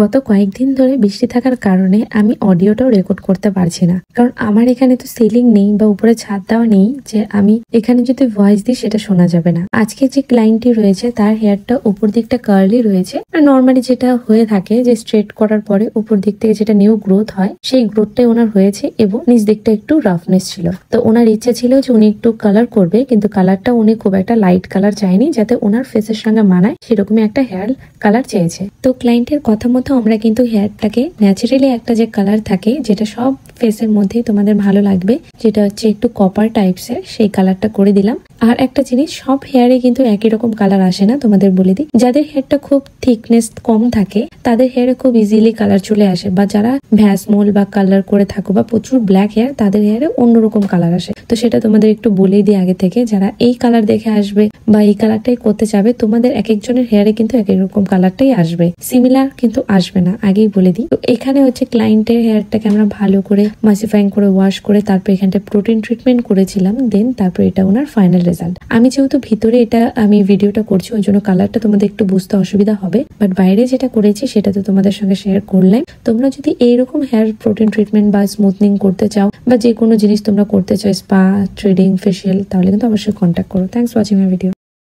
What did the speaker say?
গত কয়েকদিন ধরে বৃষ্টি থাকার কারণে আমি অডিওটাও রেকর্ড করতে পারছি না, কারণ আমার এখানে তো সিলিং নেই বা উপরে ছাদ দেওয়া নেই যে আমি এখানে যদি ভয়েস দিই সেটা শোনা যাবে না। আজকে যে ক্লায়েন্টটি রয়েছে তার হেয়ারটা উপর দিকটা কার্লি রয়েছে, নর্মালি যেটা হয়ে থাকে যে স্ট্রেট করার পরে উপর দিক থেকে যেটা নিউ গ্রোথ হয় সেই গ্রোথটাই ওনার হয়েছে এবং নিচ দিকটা একটু রাফনেস ছিল। তো ওনার ইচ্ছে ছিল যে উনি একটু কালার করবে, কিন্তু কালারটা উনি খুব একটা লাইট কালার চায়নি, যাতে ওনার ফেসের সঙ্গে মানায় সেরকমই একটা হেয়ার কালার চেয়েছে। তো ক্লায়েন্টের কথা মতো আমরা কিন্তু হেয়ারটাকে ন্যাচারালি একটা যে কালার থাকে যেটা সব ফেসের মধ্যেই তোমাদের ভালো লাগবে, যেটা হচ্ছে একটু কপার টাইপসের, সেই কালারটা করে দিলাম। আর একটা জিনিস, সব হেয়ারে কিন্তু একই রকম কালার আসে না, তোমাদের বলে দিই। যাদের হেয়ারটা খুব থিকনেস কম থাকে তাদের হেয়ারে খুব ইজিলি কালার চলে আসে, বা যারা ভ্যাসমোল বা কালার করে থাকো বা প্রচুর ব্ল্যাক হেয়ার তাদের হেয়ারে অন্যরকম কালার আসে। তো সেটা তোমাদের একটু বলেই দিই আগে থেকে, যারা এই কালার দেখে আসবে বা এই কালারটাই করতে চাবে, তোমাদের এক একজনের হেয়ারে কিন্তু এক এক রকম কালারটাই আসবে, সিমিলার কিন্তু আসবে না, আগেই বলে দিই। তো এখানে হচ্ছে ক্লায়েন্টের হেয়ারটাকে আমরা ভালো করে মাসিফাইং করে ওয়াশ করে তারপর এখানটা প্রোটিন ট্রিটমেন্ট করেছিলাম, দেন তারপর এটা ওনার ফাইনাল রেজাল্ট। আমি যেহেতু ভিতরে এটা আমি ভিডিওটা করছি ওই জন্য কালারটা তোমাদের একটু বুঝতে অসুবিধা হবে, বাট বাইরে যেটা করেছি সেটা তো তোমাদের সঙ্গে শেয়ার করলাম। তোমরা যদি এইরকম হেয়ার প্রোটিন ট্রিটমেন্ট বা স্মুথনিং করতে চাও বা যে কোনো জিনিস তোমরা করতে চাও, স্পা, থ্রেডিং, ফেশিয়াল, তাহলে কিন্তু অবশ্যই কন্ট্যাক্ট করো। Thanks watching my video.